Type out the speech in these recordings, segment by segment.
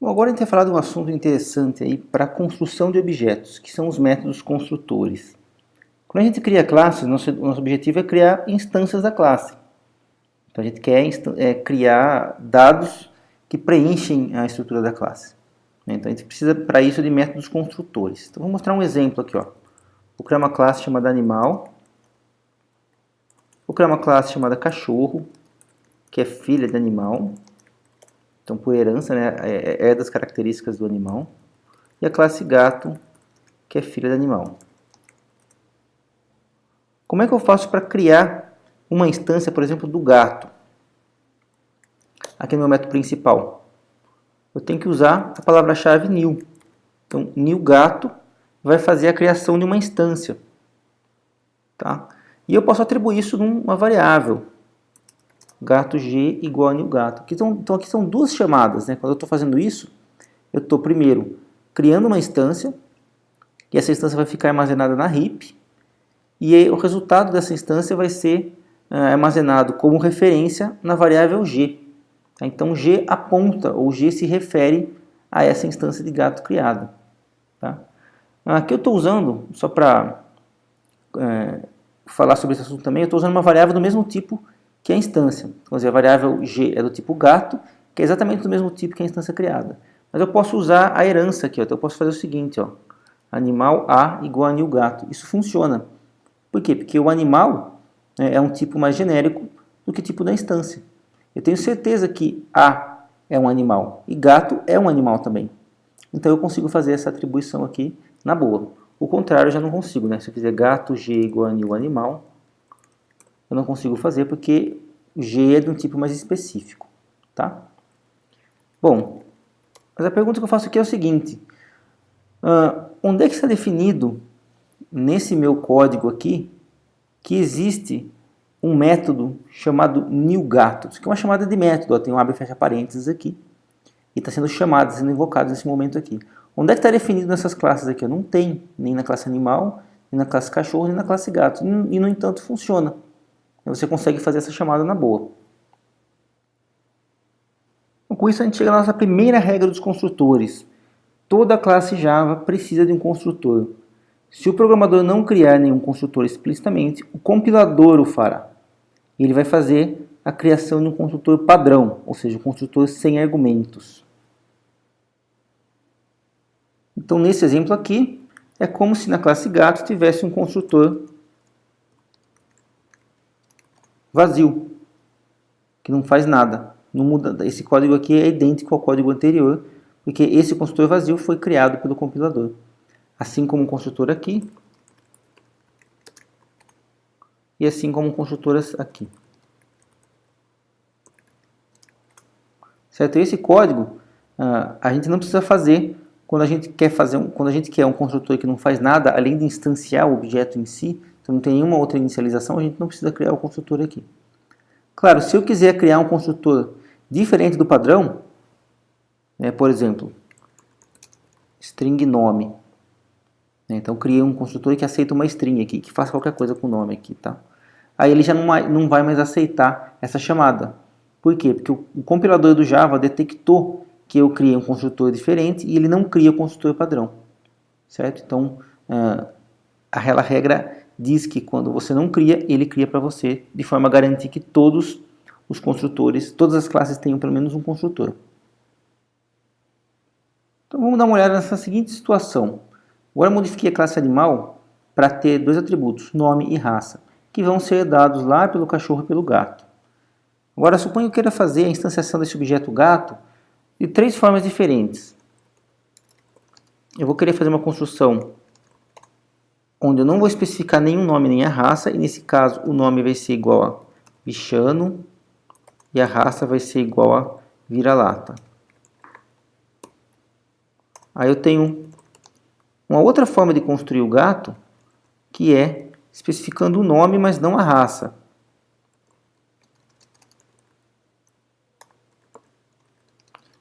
Bom, agora a gente vai falar de um assunto interessante aí para a construção de objetos, que são os métodos construtores. Quando a gente cria classes, nosso objetivo é criar instâncias da classe. Então a gente quer criar dados que preenchem a estrutura da classe. Então a gente precisa para isso de métodos construtores. Então vou mostrar um exemplo aqui. Vou criar uma classe chamada animal. Vou criar uma classe chamada cachorro, que é filha de animal. Então, por herança, né, é das características do animal. E a classe gato, que é filha do animal. Como é que eu faço para criar uma instância, por exemplo, do gato? Aqui no meu método principal. Eu tenho que usar a palavra-chave new. Então, new gato vai fazer a criação de uma instância. Tá? E eu posso atribuir isso numa variável. Gato G igual a new gato. Então aqui são duas chamadas, né? Quando eu estou fazendo isso, eu estou primeiro criando uma instância, e essa instância vai ficar armazenada na heap, e aí, o resultado dessa instância vai ser armazenado como referência na variável G. Então G aponta, ou G se refere a essa instância de gato criada. Tá? Aqui eu estou usando, só para falar sobre esse assunto também, eu estou usando uma variável do mesmo tipo que é a instância. Então, a variável G é do tipo gato, que é exatamente do mesmo tipo que a instância criada. Mas eu posso usar a herança aqui. Então eu posso fazer o seguinte, animal A igual a new gato. Isso funciona. Por quê? Porque o animal é um tipo mais genérico do que o tipo da instância. Eu tenho certeza que A é um animal e gato é um animal também. Então eu consigo fazer essa atribuição aqui na boa. O contrário eu já não consigo, né? Se eu fizer gato G igual a new animal, eu não consigo fazer porque G é de um tipo mais específico, tá? Bom, mas a pergunta que eu faço aqui é o seguinte: onde é que está definido nesse meu código aqui que existe um método chamado newGato? Isso aqui é uma chamada de método, tem um abre e fecha parênteses aqui, e está sendo chamado, sendo invocado nesse momento aqui. Onde é que está definido nessas classes aqui? Não tem, nem na classe animal, nem na classe cachorro, nem na classe gato, e no entanto funciona. Você consegue fazer essa chamada na boa. Então, com isso a gente chega na nossa primeira regra dos construtores. Toda classe Java precisa de um construtor. Se o programador não criar nenhum construtor explicitamente, o compilador o fará. Ele vai fazer a criação de um construtor padrão, ou seja, um construtor sem argumentos. Então, nesse exemplo aqui, é como se na classe gato tivesse um construtor vazio, que não faz nada. Não muda. Esse código aqui é idêntico ao código anterior, porque esse construtor vazio foi criado pelo compilador. Assim como o construtor aqui, e assim como o construtor aqui. Certo? Esse código a gente não precisa fazer quando a gente quer um construtor que não faz nada, além de instanciar o objeto em si. Então não tem nenhuma outra inicialização, a gente não precisa criar o construtor aqui. Claro, se eu quiser criar um construtor diferente do padrão, por exemplo, string nome. Então criei um construtor que aceita uma string aqui, que faça qualquer coisa com o nome aqui, tá? Aí ele já não vai mais aceitar essa chamada. Por quê? Porque o compilador do Java detectou que eu criei um construtor diferente e ele não cria o construtor padrão. Certo? Então, aquela regra diz que quando você não cria, ele cria para você, de forma a garantir que todos os construtores, todas as classes tenham pelo menos um construtor. Então vamos dar uma olhada nessa seguinte situação. Agora eu modifiquei a classe animal para ter dois atributos, nome e raça, que vão ser dados lá pelo cachorro e pelo gato. Agora suponho que eu queira fazer a instanciação desse objeto gato de três formas diferentes. Eu vou querer fazer uma construção onde eu não vou especificar nenhum nome nem a raça, e nesse caso o nome vai ser igual a bichano e a raça vai ser igual a vira-lata. Aí eu tenho uma outra forma de construir o gato, que é especificando o nome, mas não a raça.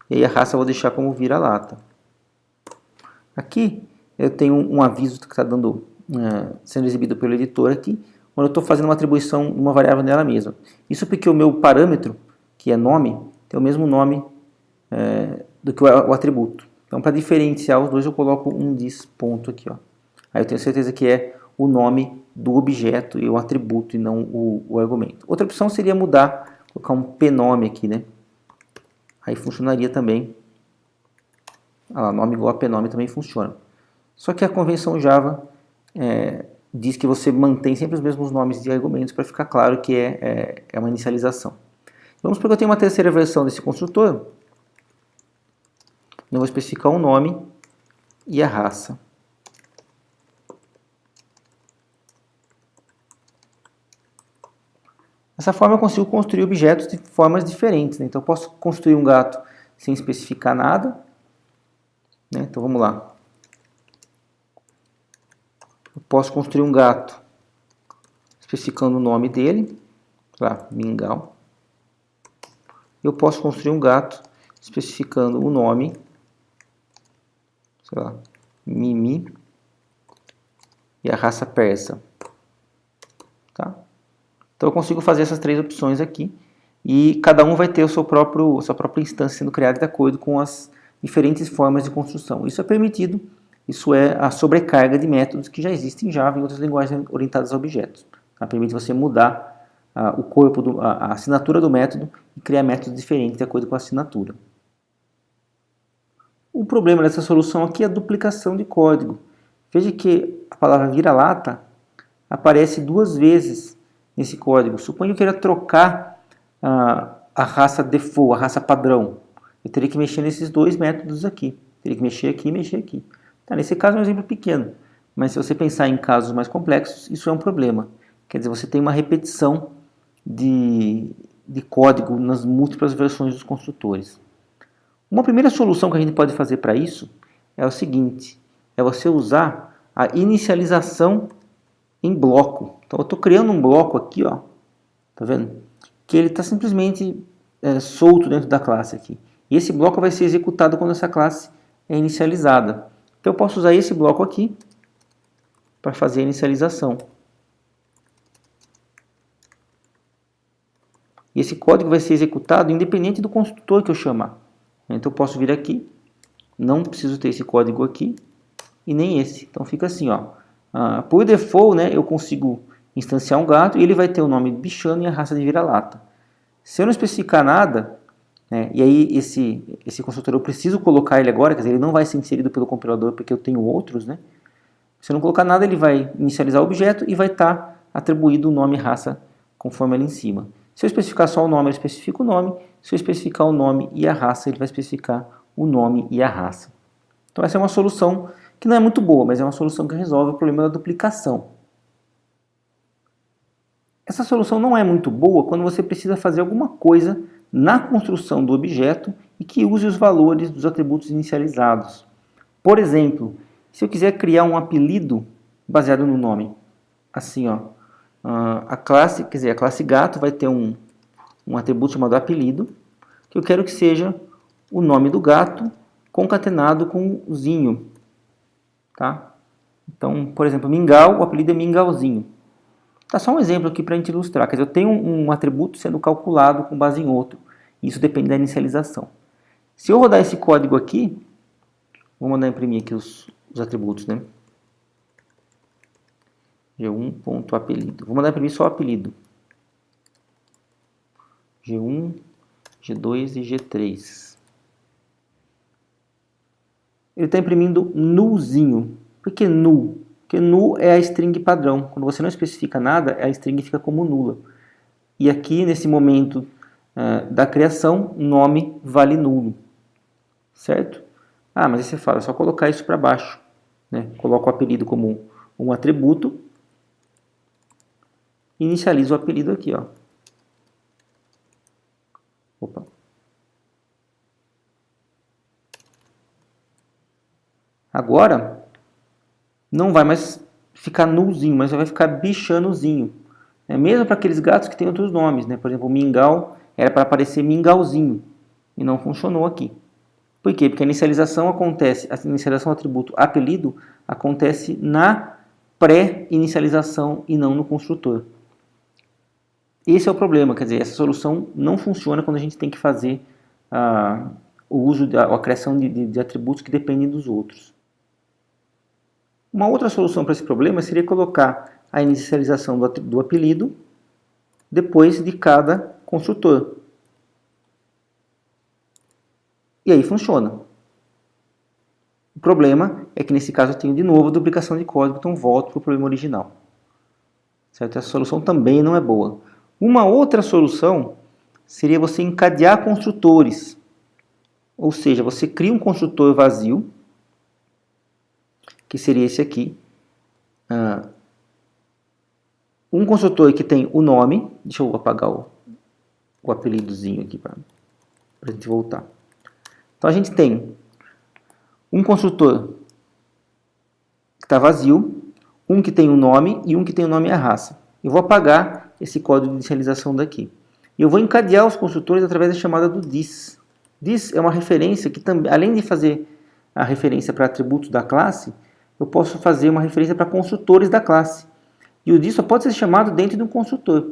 E aí a raça eu vou deixar como vira-lata. Aqui eu tenho um aviso que está sendo exibido pelo editor aqui, onde eu estou fazendo uma atribuição de uma variável nela mesma. Isso porque o meu parâmetro, que é nome, tem o mesmo nome do que o atributo. Então, para diferenciar os dois, eu coloco um this ponto aqui, ó. Aí eu tenho certeza que é o nome do objeto e o atributo e não o argumento. Outra opção seria mudar, colocar um pnome aqui, né? Aí funcionaria também. Ah lá, nome igual a pnome também funciona. Só que a convenção Java diz que você mantém sempre os mesmos nomes de argumentos para ficar claro que é uma inicialização. Vamos supor que eu tenho uma terceira versão desse construtor. Eu vou especificar o nome e a raça. Dessa forma eu consigo construir objetos de formas diferentes, né? Então eu posso construir um gato sem especificar nada, né? Então vamos lá. Eu posso construir um gato especificando o nome dele, lá, Mingau. Eu posso construir um gato especificando o nome, sei lá, Mimi, e a raça persa. Tá? Então eu consigo fazer essas três opções aqui, e cada um vai ter a sua própria instância sendo criada de acordo com as diferentes formas de construção. Isso é permitido, isso é a sobrecarga de métodos que já existem em Java e em outras linguagens orientadas a objetos. Tá? Permite você mudar o corpo, a assinatura do método e criar métodos diferentes de acordo com a assinatura. O problema dessa solução aqui é a duplicação de código. Veja que a palavra vira-lata aparece duas vezes nesse código. Suponha que eu queira trocar a raça default, a raça padrão. Eu teria que mexer nesses dois métodos aqui. Teria que mexer aqui e mexer aqui. Tá, nesse caso é um exemplo pequeno, mas se você pensar em casos mais complexos, isso é um problema. Quer dizer, você tem uma repetição de código nas múltiplas versões dos construtores. Uma primeira solução que a gente pode fazer para isso é o seguinte, é você usar a inicialização em bloco. Então eu estou criando um bloco aqui, ó, tá vendo? Que ele está simplesmente solto dentro da classe aqui. E esse bloco vai ser executado quando essa classe é inicializada. Então eu posso usar esse bloco aqui para fazer a inicialização. E esse código vai ser executado independente do construtor que eu chamar. Então eu posso vir aqui, não preciso ter esse código aqui e nem esse. Então fica assim, ó. Por default, né, eu consigo instanciar um gato e ele vai ter o nome de bichano e a raça de vira-lata. Se eu não especificar nada, né, e aí esse construtor eu preciso colocar ele agora, quer dizer, ele não vai ser inserido pelo compilador porque eu tenho outros, né? Se eu não colocar nada, ele vai inicializar o objeto e vai estar atribuído o nome e raça conforme ali em cima. Se eu especificar só o nome, ele especifica o nome. Se eu especificar o nome e a raça, ele vai especificar o nome e a raça. Então essa é uma solução que não é muito boa, mas é uma solução que resolve o problema da duplicação. Essa solução não é muito boa quando você precisa fazer alguma coisa na construção do objeto e que use os valores dos atributos inicializados. Por exemplo, se eu quiser criar um apelido baseado no nome, assim, ó, a classe gato vai ter um atributo chamado apelido, que eu quero que seja o nome do gato concatenado com o zinho. Tá? Então, por exemplo, Mingau, o apelido é Mingauzinho. Tá só um exemplo aqui para a gente ilustrar. Quer dizer, eu tenho um atributo sendo calculado com base em outro. Isso depende da inicialização. Se eu rodar esse código aqui, vou mandar imprimir aqui os atributos, né? G1.apelido. Vou mandar imprimir só o apelido. G1, G2 e G3. Ele está imprimindo nullzinho. Por que null? Porque null é a string padrão. Quando você não especifica nada, a string fica como nula. E aqui, nesse momento da criação, nome vale nulo. Certo? Mas aí você fala, é só colocar isso para baixo. Né? Coloca o apelido como um atributo. E inicializa o apelido aqui, ó. Opa. Agora, não vai mais ficar nullzinho, mas vai ficar bichanozinho. Mesmo para aqueles gatos que têm outros nomes, né? Por exemplo, o Mingau era para aparecer Mingauzinho. E não funcionou aqui. Por quê? Porque a inicialização do atributo apelido acontece na pré-inicialização e não no construtor. Esse é o problema, quer dizer, essa solução não funciona quando a gente tem que fazer o uso, a criação de atributos que dependem dos outros. Uma outra solução para esse problema seria colocar a inicialização do apelido depois de cada construtor. E aí funciona. O problema é que nesse caso eu tenho de novo a duplicação de código, então volto para o problema original. Certo? Essa solução também não é boa. Uma outra solução seria você encadear construtores. Ou seja, você cria um construtor vazio, que seria esse aqui. Um construtor que tem o nome, deixa eu apagar o apelidozinho aqui para a gente voltar. Então a gente tem um construtor que está vazio, um que tem o nome e um que tem o nome e a raça. Eu vou apagar esse código de inicialização daqui. E eu vou encadear os construtores através da chamada do this. This é uma referência que, além de fazer a referência para atributos da classe, eu posso fazer uma referência para construtores da classe. E o this só pode ser chamado dentro de um construtor.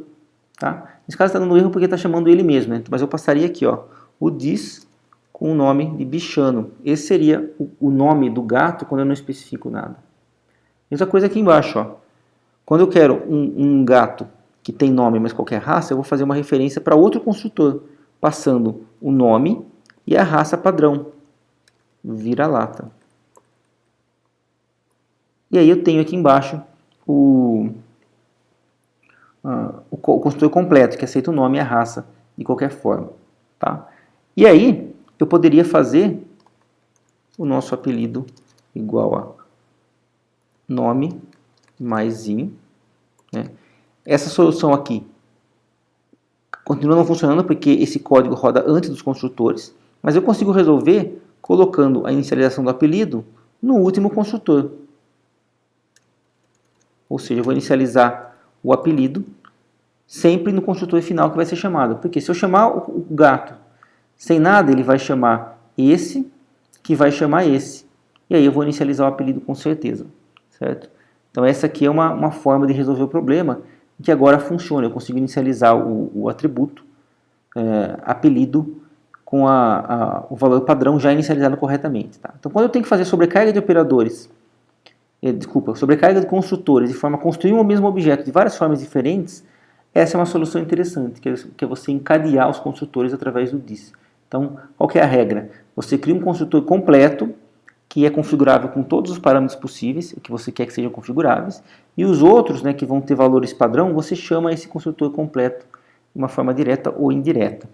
Tá? Nesse caso está dando erro porque está chamando ele mesmo, né? Mas eu passaria aqui, ó, o this com o nome de bichano. Esse seria o nome do gato quando eu não especifico nada. Mesma coisa aqui embaixo, ó. Quando eu quero um gato que tem nome, mas qualquer raça, eu vou fazer uma referência para outro construtor, passando o nome e a raça padrão, vira-lata. E aí eu tenho aqui embaixo o construtor completo, que aceita o nome e a raça de qualquer forma. Tá? E aí eu poderia fazer o nosso apelido igual a nome maisinho. Né? Essa solução aqui continua não funcionando porque esse código roda antes dos construtores, mas eu consigo resolver colocando a inicialização do apelido no último construtor. Ou seja, eu vou inicializar o apelido sempre no construtor final que vai ser chamado. Porque se eu chamar o gato sem nada, ele vai chamar esse, que vai chamar esse. E aí eu vou inicializar o apelido com certeza. Certo? Então essa aqui é uma forma de resolver o problema que agora funciona. Eu consigo inicializar o atributo apelido com o valor padrão já inicializado corretamente. Tá? Então quando eu tenho que fazer sobrecarga de operadores, sobrecarga de construtores de forma a construir um mesmo objeto de várias formas diferentes, essa é uma solução interessante, que é você encadear os construtores através do this. Então, qual que é a regra? Você cria um construtor completo, que é configurável com todos os parâmetros possíveis, que você quer que sejam configuráveis, e os outros, né, que vão ter valores padrão, você chama esse construtor completo de uma forma direta ou indireta.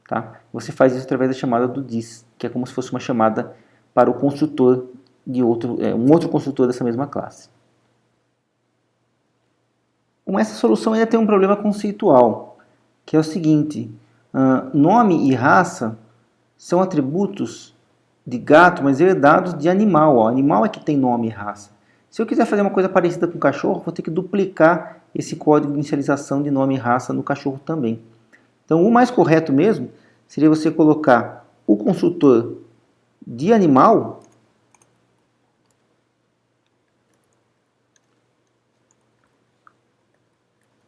Tá? Você faz isso através da chamada do this, que é como se fosse uma chamada para o construtor de um outro construtor dessa mesma classe. Essa solução ainda tem um problema conceitual, que é o seguinte: nome e raça são atributos de gato, mas herdados de animal. Ó. Animal é que tem nome e raça. Se eu quiser fazer uma coisa parecida com cachorro, vou ter que duplicar esse código de inicialização de nome e raça no cachorro também. Então, o mais correto mesmo seria você colocar o construtor de animal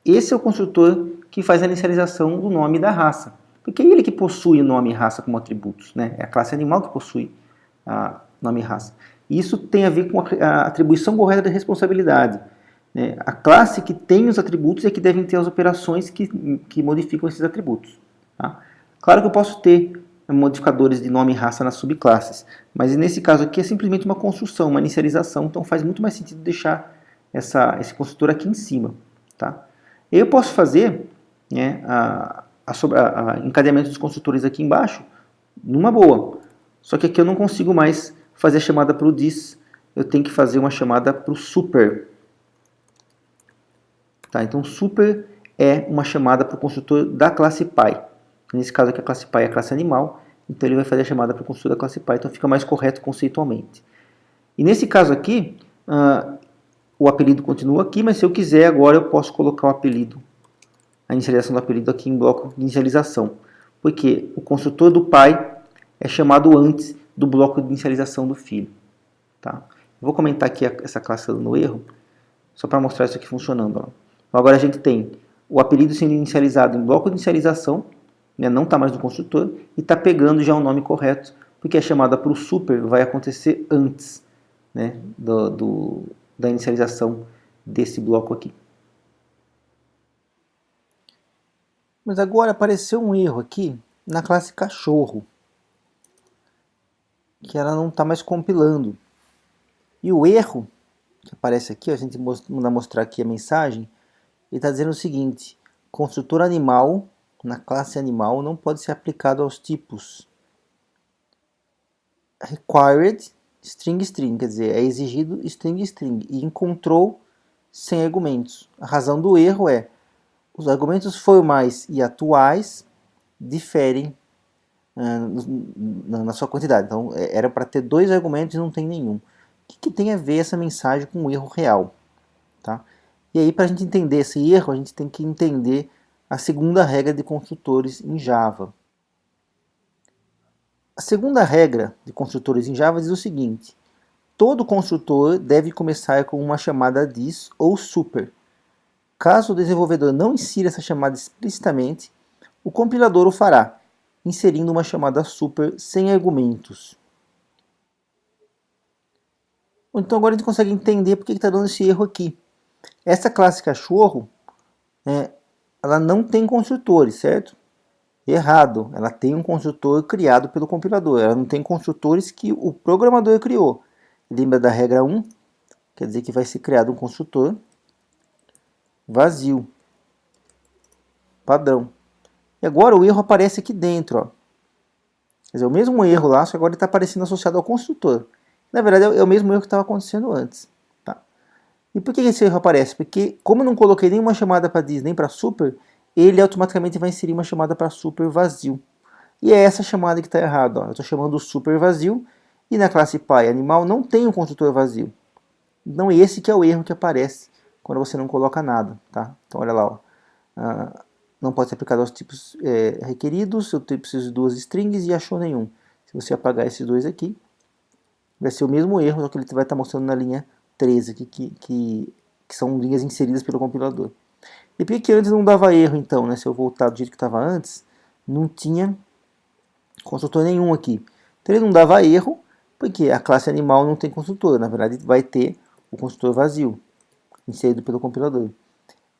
esse é o construtor que faz a inicialização do nome e da raça. Porque é ele que possui o nome e raça como atributos. Né? É a classe animal que possui nome e raça. E isso tem a ver com a atribuição correta da responsabilidade. Né? A classe que tem os atributos é que devem ter as operações que modificam esses atributos. Tá? Claro que eu posso ter modificadores de nome e raça nas subclasses, mas nesse caso aqui é simplesmente uma construção, uma inicialização, então faz muito mais sentido deixar esse construtor aqui em cima. Tá? Eu posso fazer né, encadeamento dos construtores aqui embaixo numa boa. Só que aqui eu não consigo mais fazer a chamada para o this. Eu tenho que fazer uma chamada para o super. Tá? Então super é uma chamada para o construtor da classe pai. Nesse caso aqui a classe pai é a classe animal. Então ele vai fazer a chamada para o construtor da classe pai. Então fica mais correto conceitualmente. E nesse caso aqui... o apelido continua aqui, mas se eu quiser agora eu posso colocar o apelido, a inicialização do apelido aqui em bloco de inicialização. Porque o construtor do pai é chamado antes do bloco de inicialização do filho. Tá? Eu vou comentar aqui essa classe dando erro, só para mostrar isso aqui funcionando. Ó. Então agora a gente tem o apelido sendo inicializado em bloco de inicialização, né, não está mais no construtor, e está pegando já o nome correto, porque a chamada para o super vai acontecer antes, né, da inicialização desse bloco aqui. Mas agora apareceu um erro aqui na classe cachorro, que ela não está mais compilando. E o erro que aparece aqui, ó, a gente manda mostrar aqui a mensagem, ele está dizendo o seguinte: construtor animal, na classe animal, não pode ser aplicado aos tipos required string string, quer dizer, é exigido string string, e encontrou sem argumentos. A razão do erro é: os argumentos formais e atuais diferem na sua quantidade. Então, era para ter 2 argumentos e não tem nenhum. O que tem a ver essa mensagem com o erro real? Tá? E aí, para a gente entender esse erro, a gente tem que entender a segunda regra de construtores em Java. A segunda regra de construtores em Java diz o seguinte: todo construtor deve começar com uma chamada this ou super. Caso o desenvolvedor não insira essa chamada explicitamente, o compilador o fará, inserindo uma chamada super sem argumentos. Então agora a gente consegue entender por que está dando esse erro aqui. Essa classe cachorro, ela não tem construtores, certo? Errado, ela tem um construtor criado pelo compilador, ela não tem construtores que o programador criou. Lembra da regra 1? Quer dizer que vai ser criado um construtor vazio, padrão. E agora o erro aparece aqui dentro, ó. Quer dizer, o mesmo erro lá, só que agora ele está aparecendo associado ao construtor. Na verdade, é o mesmo erro que estava acontecendo antes. Tá? E por que esse erro aparece? Porque, como eu não coloquei nenhuma chamada para this nem para super, ele automaticamente vai inserir uma chamada para super vazio. E é essa chamada que está errada. Ó. Eu estou chamando o super vazio, e na classe pai animal não tem um construtor vazio. Então esse que é o erro que aparece quando você não coloca nada. Tá? Então olha lá, ó. Não pode ser aplicado aos tipos requeridos, eu preciso de 2 strings e achou nenhum. Se você apagar esses 2 aqui, vai ser o mesmo erro, só que ele vai estar mostrando na linha 13, aqui, que são linhas inseridas pelo compilador. E por que antes não dava erro então, né? Se eu voltar do jeito que estava antes, não tinha construtor nenhum aqui. Então ele não dava erro, porque a classe animal não tem construtor, na verdade vai ter o construtor vazio, inserido pelo compilador.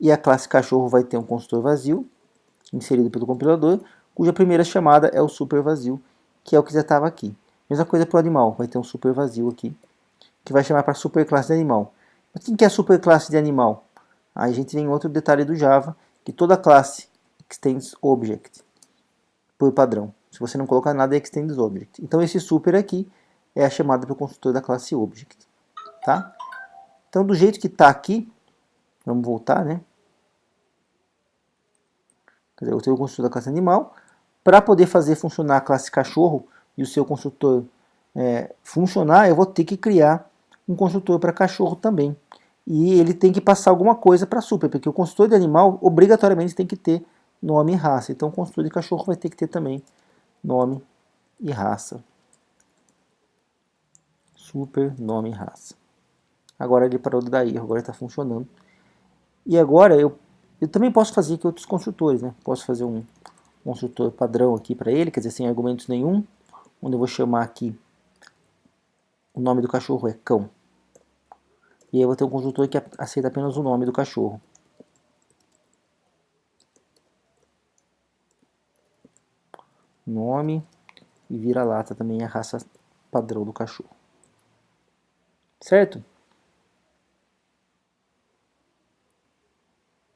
E a classe cachorro vai ter um construtor vazio, inserido pelo compilador, cuja primeira chamada é o super vazio, que é o que já estava aqui. Mesma coisa para o animal, vai ter um super vazio aqui, que vai chamar para a superclasse de animal. Mas quem que é a superclasse de animal? Aí a gente vem em outro detalhe do Java, que toda classe extends object, por padrão. Se você não colocar nada, é extends object. Então esse super aqui é a chamada para o construtor da classe object. Tá? Então do jeito que está aqui, vamos voltar, né? Quer dizer, eu tenho o construtor da classe animal. Para poder fazer funcionar a classe cachorro e o seu construtor funcionar, eu vou ter que criar um construtor para cachorro também. E ele tem que passar alguma coisa para super, porque o construtor de animal obrigatoriamente tem que ter nome e raça. Então o construtor de cachorro vai ter que ter também nome e raça. Super, nome e raça. Agora ele parou de dar erro, agora está funcionando. E agora eu também posso fazer aqui outros construtores, né? Posso fazer um construtor padrão aqui para ele, quer dizer, sem argumentos nenhum, onde eu vou chamar aqui, o nome do cachorro é cão. E aí eu vou ter um construtor que aceita apenas o nome do cachorro. Nome e vira-lata também é a raça padrão do cachorro. Certo?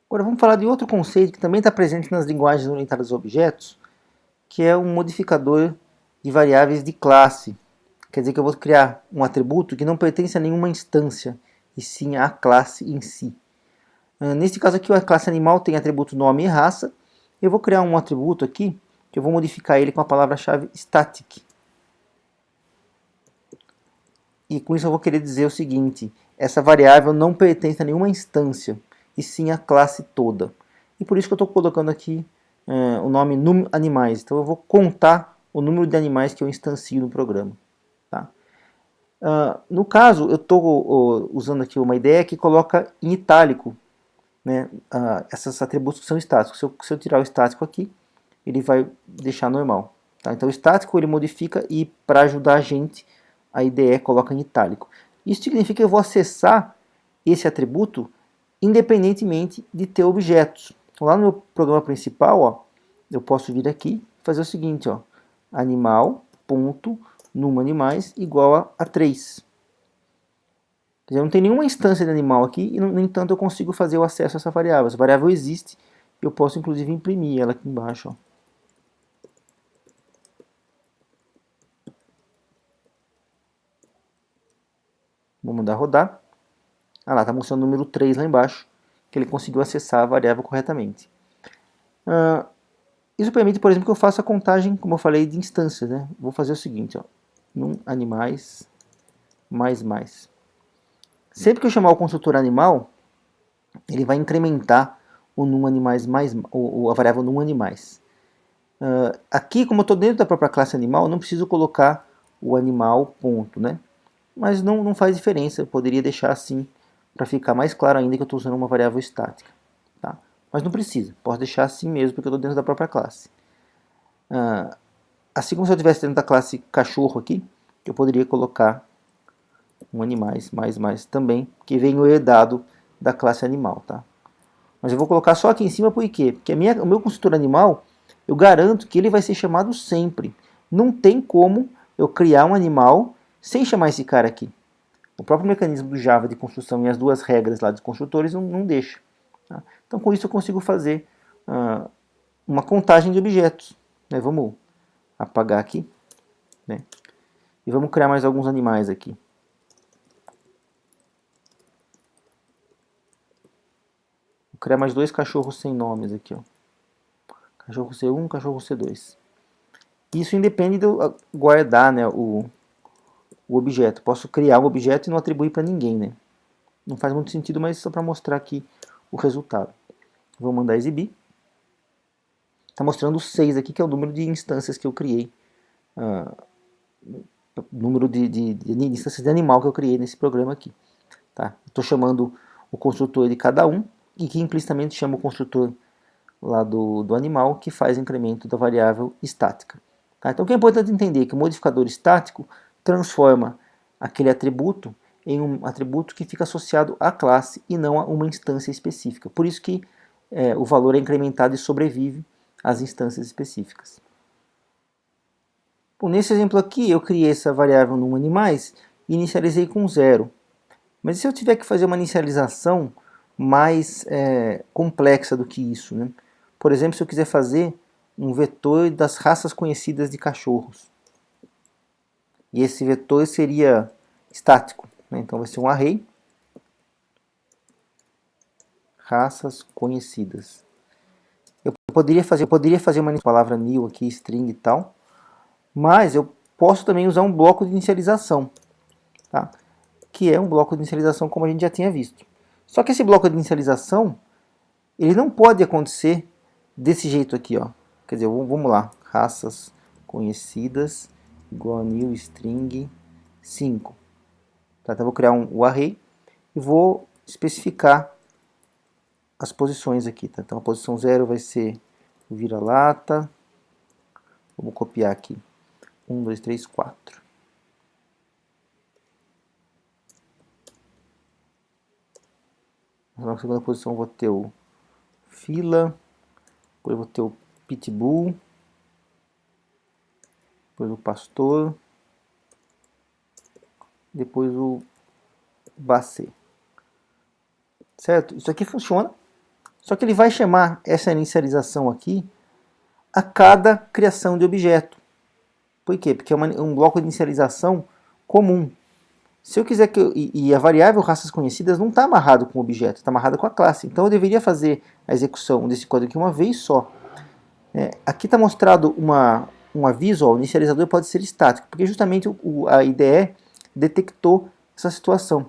Agora vamos falar de outro conceito que também está presente nas linguagens orientadas a objetos, que é um modificador de variáveis de classe. Quer dizer que eu vou criar um atributo que não pertence a nenhuma instância, e sim à classe em si. Nesse caso aqui, a classe animal tem atributo nome e raça. Eu vou criar um atributo aqui, que eu vou modificar ele com a palavra-chave static. E com isso eu vou querer dizer o seguinte: essa variável não pertence a nenhuma instância, e sim à classe toda. E por isso que eu estou colocando aqui o nome animais. Então eu vou contar o número de animais que eu instancio no programa. Tá? No caso, eu estou usando aqui uma ideia que coloca em itálico, né, esses atributos que são estáticos. Se eu tirar o estático aqui, ele vai deixar normal. Tá? Então o estático ele modifica e para ajudar a gente, a IDE coloca em itálico. Isso significa que eu vou acessar esse atributo independentemente de ter objetos. Então, lá no meu programa principal, ó, eu posso vir aqui e fazer o seguinte, ó, animal.numAnimais igual a 3. Quer dizer, não tem nenhuma instância de animal aqui e, no entanto, eu consigo fazer o acesso a essa variável. Essa variável existe e eu posso, inclusive, imprimir ela aqui embaixo. Ó. Vou mandar rodar. Ah lá, está mostrando o número 3 lá embaixo, que ele conseguiu acessar a variável corretamente. Isso permite, por exemplo, que eu faça a contagem, como eu falei, de instâncias. Né? Vou fazer o seguinte, ó, numAnimais mais. Sempre que eu chamar o construtor animal, ele vai incrementar o numAnimais a variável numAnimais. Aqui, como eu estou dentro da própria classe animal, eu não preciso colocar o animal ponto, né? Mas não faz diferença, eu poderia deixar assim, para ficar mais claro ainda que eu estou usando uma variável estática. Tá? Mas não precisa, posso deixar assim mesmo, porque eu estou dentro da própria classe. Assim como se eu estivesse dentro da classe cachorro aqui, eu poderia colocar um animais mais também, que vem o herdado da classe animal. Tá? Mas eu vou colocar só aqui em cima, por quê? Porque o meu construtor animal, eu garanto que ele vai ser chamado sempre. Não tem como eu criar um animal sem chamar esse cara aqui. O próprio mecanismo do Java de construção e as duas regras lá dos construtores não deixa. Tá? Então com isso eu consigo fazer uma contagem de objetos. Né? Vamos apagar aqui. Né? E vamos criar mais alguns animais aqui. Vou criar mais 2 cachorros sem nomes aqui. Ó. Cachorro C1, cachorro C2. Isso independe de eu guardar, né, o objeto. Posso criar um objeto e não atribuir para ninguém, né? Não faz muito sentido, mas só para mostrar aqui o resultado. Vou mandar exibir. Está mostrando 6 aqui, que é o número de instâncias que eu criei. Número de instâncias de animal que eu criei nesse programa aqui. Tá? Estou chamando o construtor de cada um, e que implicitamente chama o construtor lá do animal, que faz incremento da variável estática. Tá? Então o que é importante entender é que o modificador estático transforma aquele atributo em um atributo que fica associado à classe e não a uma instância específica. Por isso que o valor é incrementado e sobrevive às instâncias específicas. Bom, nesse exemplo aqui eu criei essa variável numAnimais e inicializei com 0. Mas e se eu tiver que fazer uma inicialização mais complexa do que isso? Né? Por exemplo, se eu quiser fazer um vetor das raças conhecidas de cachorros. E esse vetor seria estático. Né? Então vai ser um array. Raças conhecidas. Eu poderia fazer uma palavra new aqui, string e tal. Mas eu posso também usar um bloco de inicialização. Tá? Que é um bloco de inicialização como a gente já tinha visto. Só que esse bloco de inicialização, ele não pode acontecer desse jeito aqui, ó. Quer dizer, vamos lá, raças conhecidas igual a new string 5. Tá, então eu vou criar o array e vou especificar as posições aqui. Tá? Então a posição 0 vai ser o vira-lata. Vamos copiar aqui. 1, 2, 3, 4. Na segunda posição eu vou ter o fila, depois eu vou ter o pitbull, depois o pastor, depois o basset. Certo? Isso aqui funciona, só que ele vai chamar essa inicialização aqui a cada criação de objeto. Por quê? Porque é um bloco de inicialização comum. Se eu quiser e a variável raças conhecidas não está amarrado com o objeto, está amarrada com a classe. Então eu deveria fazer a execução desse código aqui uma vez só. Aqui está mostrado um aviso, ó, o inicializador pode ser estático, porque justamente a IDE detectou essa situação.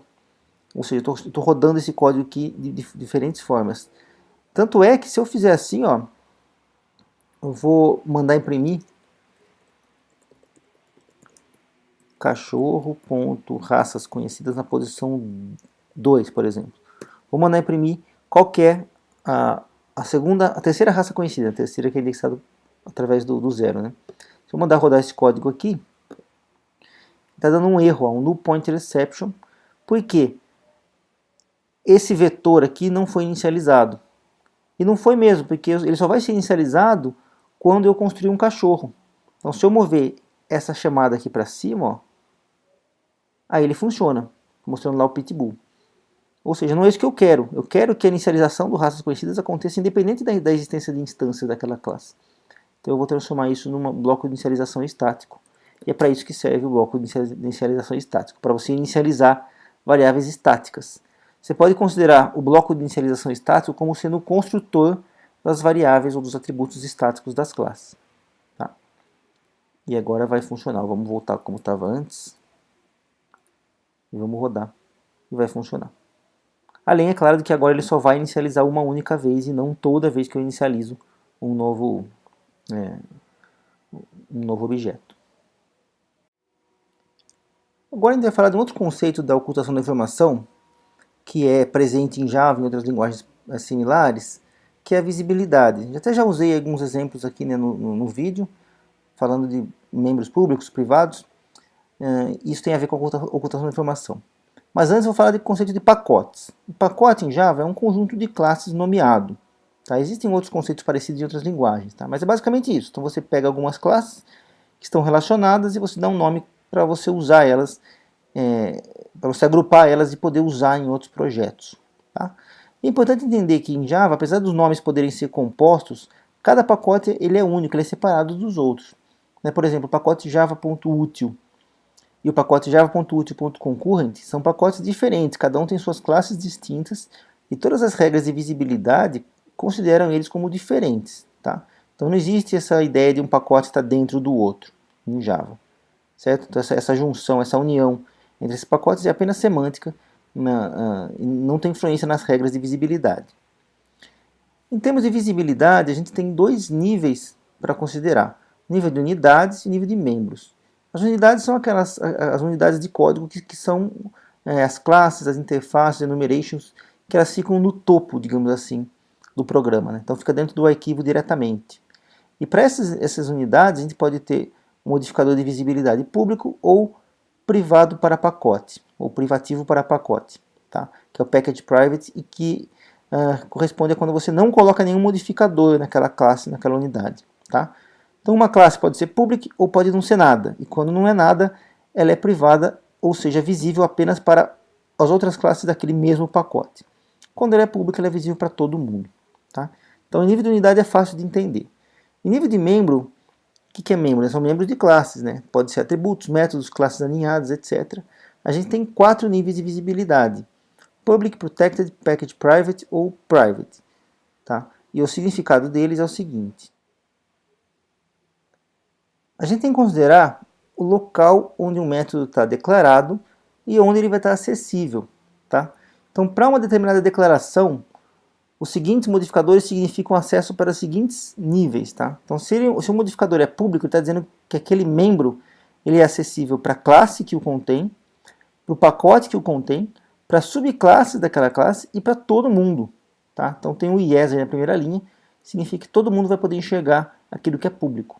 Ou seja, eu estou rodando esse código aqui de diferentes formas. Tanto é que se eu fizer assim, ó, eu vou mandar imprimir cachorro.raças conhecidas na posição 2, por exemplo. Vou mandar imprimir qual que é a terceira raça conhecida, a terceira que é indexada através do zero, né? Se eu mandar rodar esse código aqui, está dando um erro, um null pointer exception, porque esse vetor aqui não foi inicializado. E não foi mesmo, porque ele só vai ser inicializado quando eu construir um cachorro. Então, se eu mover essa chamada aqui para cima, ó, aí ele funciona, mostrando lá o pitbull. Ou seja, não é isso que eu quero. Eu quero que a inicialização do raças conhecidas aconteça independente da existência de instância daquela classe. Então eu vou transformar isso num bloco de inicialização estático. E é para isso que serve o bloco de inicialização estático, para você inicializar variáveis estáticas. Você pode considerar o bloco de inicialização estático como sendo o construtor das variáveis ou dos atributos estáticos das classes. Tá? E agora vai funcionar. Vamos voltar como estava antes. E vamos rodar. E vai funcionar. Além, é claro, de que agora ele só vai inicializar uma única vez e não toda vez que eu inicializo um novo objeto. Agora a gente vai falar de um outro conceito da ocultação da informação, que é presente em Java e em outras linguagens similares, que é a visibilidade. Eu até já usei alguns exemplos aqui, né, no vídeo, falando de membros públicos, privados. Isso tem a ver com a ocultação da informação. Mas antes eu vou falar do conceito de pacotes. O pacote em Java é um conjunto de classes nomeado. Tá? Existem outros conceitos parecidos em outras linguagens, tá? Mas é basicamente isso. Então você pega algumas classes que estão relacionadas e você dá um nome para você usar elas, para você agrupar elas e poder usar em outros projetos. Tá? É importante entender que em Java, apesar dos nomes poderem ser compostos, cada pacote ele é único, ele é separado dos outros. Né? Por exemplo, o pacote java.util e o pacote java.util.concurrent são pacotes diferentes, cada um tem suas classes distintas e todas as regras de visibilidade consideram eles como diferentes. Tá? Então não existe essa ideia de um pacote estar dentro do outro em Java. Certo? Então essa junção, essa união entre esses pacotes é apenas semântica, não tem influência nas regras de visibilidade. Em termos de visibilidade, a gente tem dois níveis para considerar: nível de unidades e nível de membros. As unidades são as unidades de código que são as classes, as interfaces, enumerations, que elas ficam no topo, digamos assim, do programa. Né? Então fica dentro do arquivo diretamente. E para essas unidades a gente pode ter um modificador de visibilidade público ou privado para pacote, ou privativo para pacote, tá? Que é o package private e que corresponde a quando você não coloca nenhum modificador naquela classe, naquela unidade. Tá? Então uma classe pode ser public ou pode não ser nada, e quando não é nada, ela é privada, ou seja, visível apenas para as outras classes daquele mesmo pacote. Quando ela é pública, ela é visível para todo mundo. Tá? Então, em nível de unidade é fácil de entender. Em nível de membro, o que é membro? São membros de classes, né? Pode ser atributos, métodos, classes alinhadas, etc. A gente tem 4 níveis de visibilidade: Public, Protected, Package Private ou Private. Tá? E o significado deles é o seguinte: a gente tem que considerar o local onde um método está declarado e onde ele vai estar acessível. Tá? Então, para uma determinada declaração, os seguintes modificadores significam acesso para os seguintes níveis. Tá? Então, se o modificador é público, ele está dizendo que aquele membro ele é acessível para a classe que o contém, para o pacote que o contém, para a subclasse daquela classe e para todo mundo. Tá? Então, tem o yes aí na primeira linha, significa que todo mundo vai poder enxergar aquilo que é público.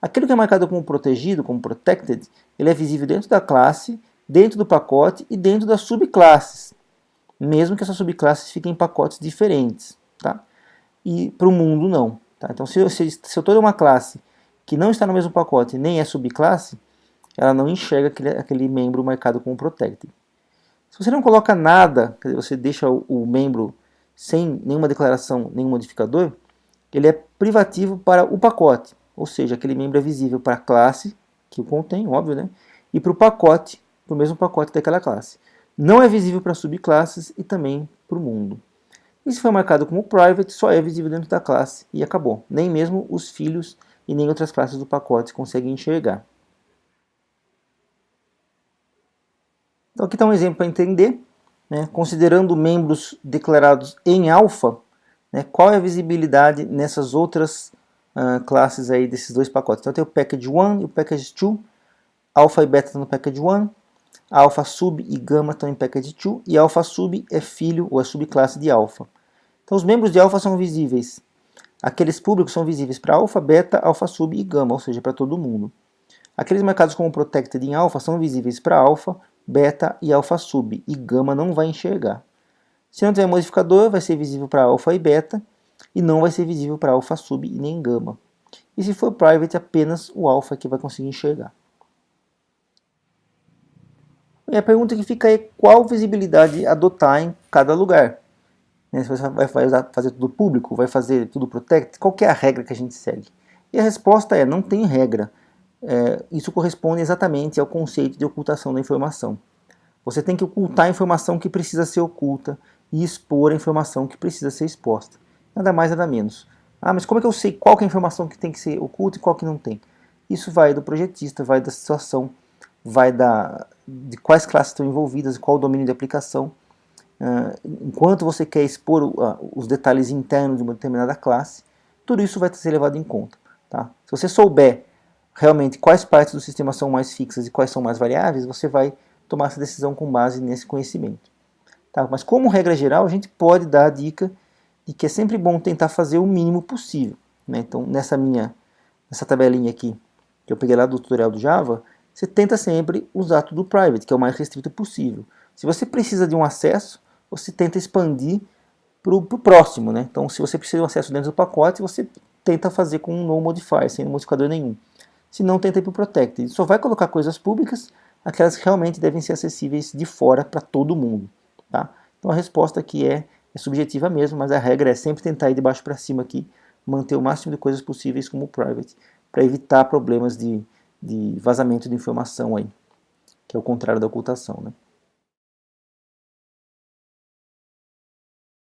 Aquilo que é marcado como protegido, como protected, ele é visível dentro da classe, dentro do pacote e dentro das subclasses, mesmo que essas subclasses fiquem em pacotes diferentes. Tá? E para o mundo não. Tá? Então, se eu estou em uma classe que não está no mesmo pacote nem é subclasse, ela não enxerga aquele membro marcado como protected. Se você não coloca nada, quer dizer, você deixa o membro sem nenhuma declaração, nenhum modificador, ele é privativo para o pacote. Ou seja, aquele membro é visível para a classe, que o contém, óbvio, né? E para o pacote, para o mesmo pacote daquela classe. Não é visível para subclasses e também para o mundo. E se for marcado como private, só é visível dentro da classe e acabou. Nem mesmo os filhos e nem outras classes do pacote conseguem enxergar. Então aqui está um exemplo para entender, né? Considerando membros declarados em alfa, né? Qual é a visibilidade nessas outras classes aí desses dois pacotes. Então tem o package 1 e o package 2, alpha e beta estão no package 1, alpha sub e gama estão em package 2 e alpha sub é filho ou é subclasse de alpha. Então os membros de alpha são visíveis Aqueles públicos são visíveis para alfa, beta, alfa sub e gama, ou seja, para todo mundo. Aqueles marcados como protected em alfa são visíveis para alfa, beta e alfa sub, e gama não vai enxergar. Se não tiver modificador, vai ser visível para alfa e beta, e não vai ser visível para alfa sub e nem gama. E se for private, apenas o alfa que vai conseguir enxergar. E a pergunta que fica é qual visibilidade adotar em cada lugar. Se você vai fazer tudo público, vai fazer tudo protect, qual que é a regra que a gente segue? E a resposta é, não tem regra. Isso corresponde exatamente ao conceito de ocultação da informação. Você tem que ocultar a informação que precisa ser oculta e expor a informação que precisa ser exposta. Nada mais, nada menos. Mas como é que eu sei qual que é a informação que tem que ser oculta e qual que não tem? Isso vai do projetista, vai da situação, vai de quais classes estão envolvidas, qual o domínio de aplicação. Enquanto você quer expor os detalhes internos de uma determinada classe, tudo isso vai ser levado em conta. Tá? Se você souber realmente quais partes do sistema são mais fixas e quais são mais variáveis, você vai tomar essa decisão com base nesse conhecimento. Tá? Mas como regra geral, a gente pode dar a dica de que é sempre bom tentar fazer o mínimo possível. Né? Então, nessa tabelinha aqui, que eu peguei lá do tutorial do Java, você tenta sempre usar tudo private, que é o mais restrito possível. Se você precisa de um acesso, você tenta expandir para o próximo. Né? Então, se você precisa de um acesso dentro do pacote, você tenta fazer com um no modifier, sem modificador nenhum. Se não, tenta ir para o protected. Só vai colocar coisas públicas, aquelas que realmente devem ser acessíveis de fora para todo mundo. Tá? Então a resposta aqui é subjetiva mesmo, mas a regra é sempre tentar ir de baixo para cima aqui, manter o máximo de coisas possíveis como private, para evitar problemas de vazamento de informação aí, que é o contrário da ocultação. Né?